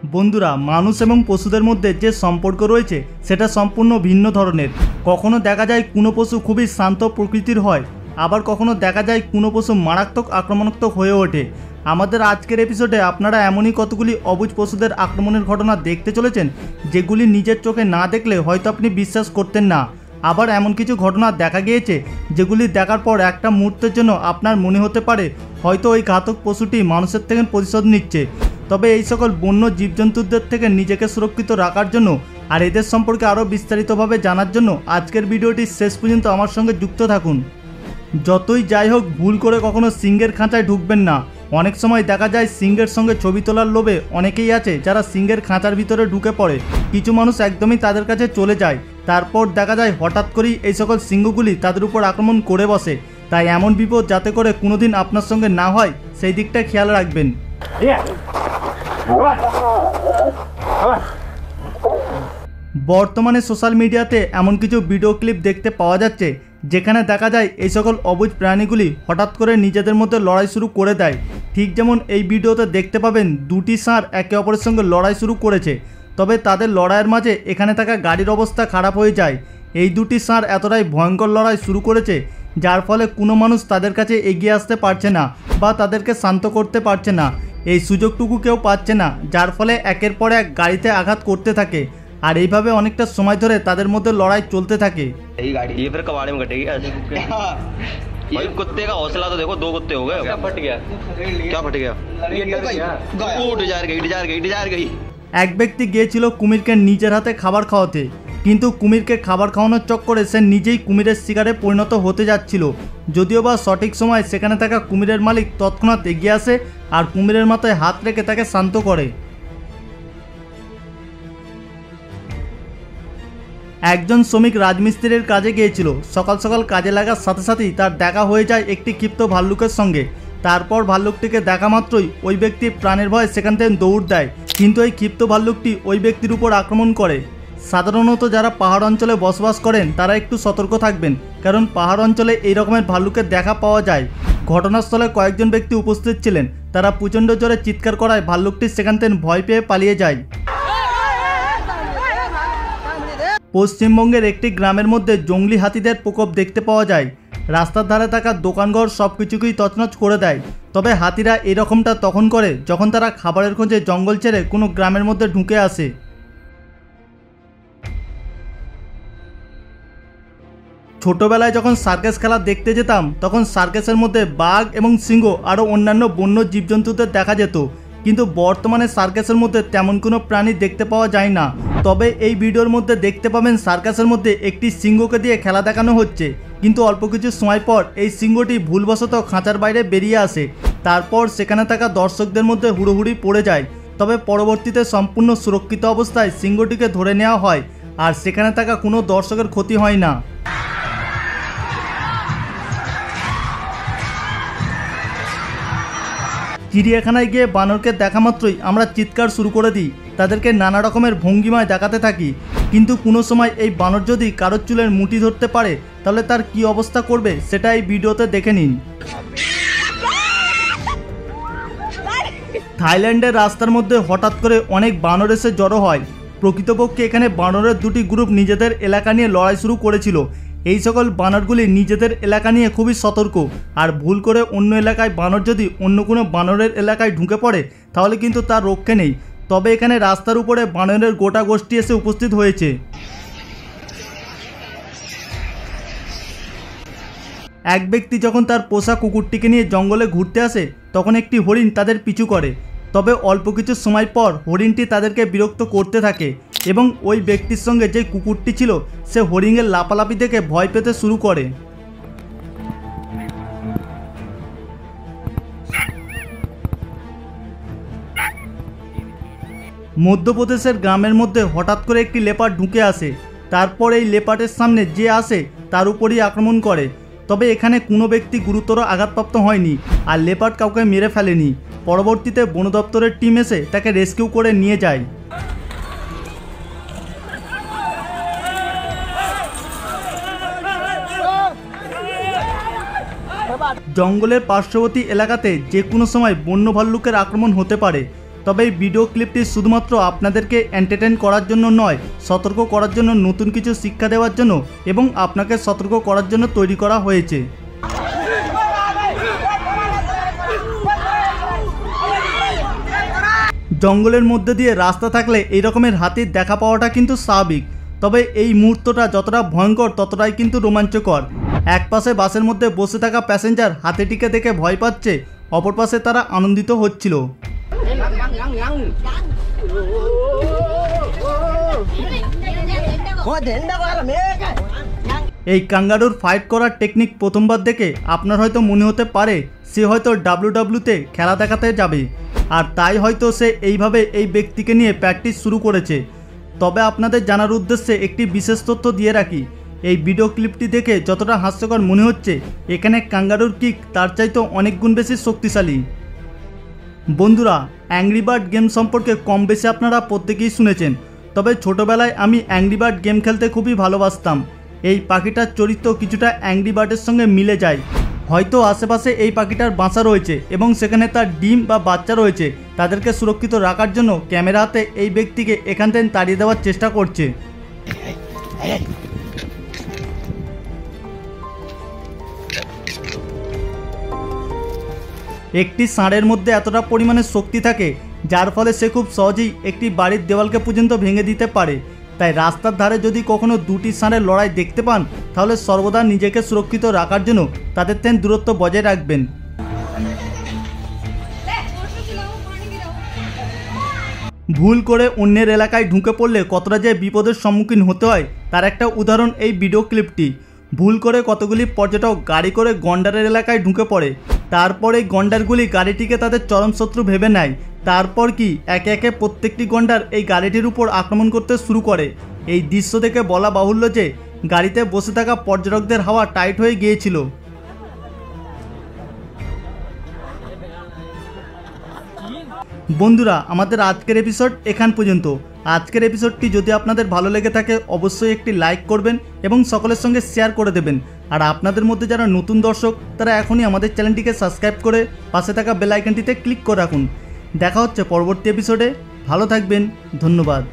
বন্ধুরা, মানুষ এবং পশুদের মধ্যে যে সম্পর্ক রয়েছে সেটা সম্পূর্ণ ভিন্ন ধরনের। কখনো দেখা যায় কোনো পশু খুবই শান্ত প্রকৃতির হয়, আবার কখনো দেখা যায় কোনো পশু মারাত্মক আক্রমণাত্মক হয়ে ওঠে। আমাদের আজকের এপিসোডে আপনারা এমনই কতগুলি অবুঝ পশুদের আক্রমণের ঘটনা দেখতে চলেছেন যেগুলি নিজের চোখে না দেখলে হয়তো আপনি বিশ্বাস করতেন না। আবার এমন কিছু ঘটনা দেখা গিয়েছে যেগুলি দেখার পর একটা মুহূর্তের জন্য আপনার মনে হতে পারে হয়তো ওই ঘাতক পশুটি মানুষের থেকে প্রতিশোধ নিচ্ছে। তবে এই সকল বন্য জীবজন্তুদের থেকে নিজেকে সুরক্ষিত রাখার জন্য আর এদের সম্পর্কে আরও বিস্তারিতভাবে জানার জন্য আজকের ভিডিওটি শেষ পর্যন্ত আমার সঙ্গে যুক্ত থাকুন। যতই যাই হোক, ভুল করে কখনো সিংহের খাঁচায় ঢুকবেন না। অনেক সময় দেখা যায় সিংহের সঙ্গে ছবি তোলার লোভে অনেকেই আছে যারা সিংহের খাঁচার ভিতরে ঢুকে পড়ে। কিছু মানুষ একদমই তাদের কাছে চলে যায়, তারপর দেখা যায় হঠাৎ করেই এই সকল সিংহগুলি তাদের উপর আক্রমণ করে বসে। তাই এমন বিপদ যাতে করে কোনোদিন আপনার সঙ্গে না হয় সেই দিকটা খেয়াল রাখবেন। বর্তমানে সোশ্যাল মিডিয়াতে এমন কিছু ভিডিও ক্লিপ দেখতে পাওয়া যাচ্ছে যেখানে দেখা যায় এই সকল অবুঝ প্রাণীগুলি হঠাৎ করে নিজেদের মধ্যে লড়াই শুরু করে দেয়। ঠিক যেমন এই ভিডিওতে দেখতে পাবেন দুটি ষাঁড় একে অপরের সঙ্গে লড়াই শুরু করেছে, তবে তাদের লড়াইয়ের মাঝে এখানে থাকা গাড়ির অবস্থা খারাপ হয়ে যায়। এই দুটি ষাঁড় এতটাই ভয়ঙ্কর লড়াই শুরু করেছে যার ফলে কোনো মানুষ তাদের কাছে এগিয়ে আসতে পারছে না বা তাদেরকে শান্ত করতে পারছে না। এই সুযোগটুকু কেউ পাচ্ছে না, যার ফলে একের পর এক গাড়িতে আঘাত করতে থাকে আর এইভাবে অনেকটা সময় ধরে তাদের মধ্যে লড়াই চলতে থাকে। ये फिर कबाड़े में कटेगी भाई। कुत्ते का हौसला तो देखो, 2 कुत्ते हो गए। क्या फट गया? डिजायर गई। এক ব্যক্তি গিয়েছিল কুমিরকে নিজের হাতে খাবার খাওয়াতে, কিন্তু কুমিরকে খাবার খাওয়ানোর চক্করে সে নিজেই কুমিরের শিকারে পরিণত হতে যাচ্ছিল। যদিও বা সঠিক সময় সেখানে থাকা কুমিরের মালিক তৎক্ষণাৎ এগিয়ে আসে আর কুমিরের মাথায় হাত রেখে তাকে শান্ত করে। একজন শ্রমিক রাজমিস্ত্রির কাজে গিয়েছিল। সকাল সকাল কাজে লাগার সাথে সাথেই তার দেখা হয়ে যায় একটি ক্ষিপ্ত ভাল্লুকের সঙ্গে। তারপর ভাল্লুকটিকে দেখা মাত্রই ওই ব্যক্তি প্রাণের ভয়ে সেখান থেকে দৌড় দেয়, কিন্তু এই ক্ষিপ্ত ভাল্লুকটি ওই ব্যক্তির উপর আক্রমণ করে। সাধারণত যারা পাহাড় অঞ্চলে বসবাস করেন তারা একটু সতর্ক থাকবেন, কারণ পাহাড় অঞ্চলে এই রকমের ভাল্লুকের দেখা পাওয়া যায়। ঘটনাস্থলে কয়েকজন ব্যক্তি উপস্থিত ছিলেন, তারা প্রচণ্ড জোরে চিৎকার করায় ভাল্লুকটি সেখান থেকে ভয় পেয়ে পালিয়ে যায়। পশ্চিমবঙ্গের একটি গ্রামের মধ্যে জঙ্গলি হাতিদের প্রকোপ দেখতে পাওয়া যায়। রাস্তার ধারে থাকা দোকানঘর সব কিছুকেই তছনছ করে দেয়। তবে হাতিরা এরকমটা তখন করে যখন তারা খাবারের খোঁজে জঙ্গল ছেড়ে কোনো গ্রামের মধ্যে ঢুকে আসে। ছোটবেলায় যখন সার্কাস খেলা দেখতে যেতাম তখন সার্কাসের মধ্যে বাঘ এবং সিংহ আরও অন্যান্য বন্য জীবজন্তুদের দেখা যেত, কিন্তু বর্তমানে সার্কাসের মধ্যে তেমন কোনো প্রাণী দেখতে পাওয়া যায় না। তবে এই ভিডিওর মধ্যে দেখতে পাবেন সার্কাসের মধ্যে একটি সিংহকে দিয়ে খেলা দেখানো হচ্ছে, কিন্তু অল্প কিছু সময় পর এই সিংহটি ভুলবশত খাঁচার বাইরে বেরিয়ে আসে। তারপর সেখানে থাকা দর্শকদের মধ্যে হুড়োহুড়ি পড়ে যায়। তবে পরবর্তীতে সম্পূর্ণ সুরক্ষিত অবস্থায় সিংহটিকে ধরে নেওয়া হয় আর সেখানে থাকা কোনো দর্শকের ক্ষতি হয় না। চিড়িয়াখানায় গিয়ে বানরকে দেখা মাত্রই আমরা চিৎকার শুরু করে দিই, তাদেরকে নানা রকমের ভঙ্গিমায় দেখাতে থাকি, কিন্তু কোনো সময় এই বানর যদি কারোর চুলের মুঠি ধরতে পারে তাহলে তার কি অবস্থা করবে সেটা এই ভিডিওতে দেখে নিন। থাইল্যান্ডের রাস্তার মধ্যে হঠাৎ করে অনেক বানর এসে জড়ো হয়। প্রকৃতপক্ষে এখানে বানরের দুটি গ্রুপ নিজেদের এলাকা নিয়ে লড়াই শুরু করেছিল। এই সকল বানরগুলি নিজেদের এলাকা নিয়ে খুবই সতর্ক, আর ভুল করে অন্য এলাকায় বানর যদি অন্য কোনো বানরের এলাকায় ঢুকে পড়ে তাহলে কিন্তু তার রক্ষে নেই। তবে এখানে রাস্তার উপরে বানরের গোটা গোষ্ঠী এসে উপস্থিত হয়েছে। এক ব্যক্তি যখন তার পোষা কুকুরটিকে নিয়ে জঙ্গলে ঘুরতে আসে তখন একটি হরিণ তাদের পিছু করে। তবে অল্প কিছু সময় পর হরিণটি তাদেরকে বিরক্ত করতে থাকে এবং ওই ব্যক্তির সঙ্গে যে কুকুরটি ছিল সে হরিণের লাফালাফি দেখে ভয় পেতে শুরু করে। মধ্যপ্রদেশের গ্রামের মধ্যে হঠাৎ করে একটি লেপার্ড ঢুকে আসে। তারপর এই লেপার্ডের সামনে যে আসে তার উপরই আক্রমণ করে। তবে এখানে কোনো ব্যক্তি গুরুতর আঘাতপ্রাপ্ত হয়নি আর লেপার্ড কাউকে মেরে ফেলেনি। পরবর্তীতে বন দপ্তরের টিম এসে তাকে রেস্কিউ করে নিয়ে যায়। জঙ্গলের পার্শ্ববর্তী এলাকাতে যে কোনো সময় বন্য ভাল্লুকের আক্রমণ হতে পারে। তবে এই ভিডিও ক্লিপটি শুধুমাত্র আপনাদেরকে এন্টারটেইন করার জন্য নয়, সতর্ক করার জন্য, নতুন কিছু শিক্ষা দেওয়ার জন্য এবং আপনাকে সতর্ক করার জন্য তৈরি করা হয়েছে। জঙ্গলের মধ্যে দিয়ে রাস্তা থাকলে এই রকমের হাতির দেখা পাওয়াটা কিন্তু স্বাভাবিক, তবে এই মুহূর্তটা যতটা ভয়ঙ্কর ততটাই কিন্তু রোমাঞ্চকর। এক পাশে বাসের মধ্যে বসে থাকা প্যাসেঞ্জার হাতিটিকে দেখে ভয় পাচ্ছে, অপর পাশে তারা আনন্দিত হচ্ছিল। এই কাঙ্গারুর ফাইট করার টেকনিক প্রথমবার দেখে আপনার হয়তো মনে হতে পারে সে হয়তো ডাব্লিউডাব্লিউতে খেলা দেখাতে যাবে, আর তাই হয়তো সে এইভাবে এই ব্যক্তিকে নিয়ে প্র্যাকটিস শুরু করেছে। তবে আপনাদের জানার উদ্দেশ্যে একটি বিশেষ তথ্য দিয়ে রাখি, এই ভিডিও ক্লিপটি দেখে যতটা হাস্যকর মনে হচ্ছে, এখানে কাঙ্গারুর কিক তার চাইতেও অনেক গুণ বেশি শক্তিশালী। বন্ধুরা, অ্যাংরি বার্ড গেম সম্পর্কে কম বেশি আপনারা প্রত্যেকেই শুনেছেন, তবে ছোটোবেলায় আমি অ্যাংরি বার্ড গেম খেলতে খুবই ভালোবাসতাম। এই পাখিটার চরিত্র কিছুটা অ্যাংরি বার্ডের সঙ্গে মিলে যায়। হয়তো আশেপাশে এই পাখিটার বাসা রয়েছে এবং সেখানে তার ডিম বা বাচ্চা রয়েছে, তাদেরকে সুরক্ষিত রাখার জন্য ক্যামেরা হাতে এই ব্যক্তিকে এখান থেকে তাড়িয়ে দেওয়ার চেষ্টা করছে। একটি ষাঁড়ের মধ্যে এতটা পরিমাণে শক্তি থাকে যার ফলে সে খুব সহজেই একটি বাড়ির দেওয়ালকে পর্যন্ত ভেঙে দিতে পারে। তাই রাস্তার ধারে যদি কখনো দুটি ষাঁড়ের লড়াই দেখতে পান, তাহলে সর্বদা নিজেকে সুরক্ষিত রাখার জন্য তাদের থেকে দূরত্ব বজায় রাখবেন। ভুল করে অন্যের এলাকায় ঢুকে পড়লে কতটা যে বিপদের সম্মুখীন হতে হয় তার একটা উদাহরণ এই ভিডিও ক্লিপটি। ভুল করে কতগুলি পর্যটক গাড়ি করে গন্ডারের এলাকায় ঢুকে পড়ে, তারপরে গন্ডারগুলি গাড়িটিকে তাদের চরম শত্রু ভেবে নেয়। তারপর কি একে একে প্রত্যেকটি গন্ডার এই গাড়িটির উপর আক্রমণ করতে শুরু করে। এই দৃশ্য দেখে বলা বাহুল্য যে গাড়িতে বসে থাকা পর্যটকদের হাওয়া টাইট হয়ে গিয়েছিল। বন্ধুরা, আমাদের আজকের এপিসোড এখান পর্যন্ত। আজকের এপিসোডটি যদি আপনাদের ভালো লেগে থাকে অবশ্যই একটি লাইক করবেন এবং সকলের সঙ্গে শেয়ার করে দেবেন। আর আপনাদের মধ্যে যারা নতুন দর্শক তারা এখনই আমাদের চ্যানেলটিকে সাবস্ক্রাইব করে পাশে থাকা বেল আইকনটিতে ক্লিক করে রাখুন। দেখা হচ্ছে পরবর্তী এপিসোডে। ভালো থাকবেন, ধন্যবাদ।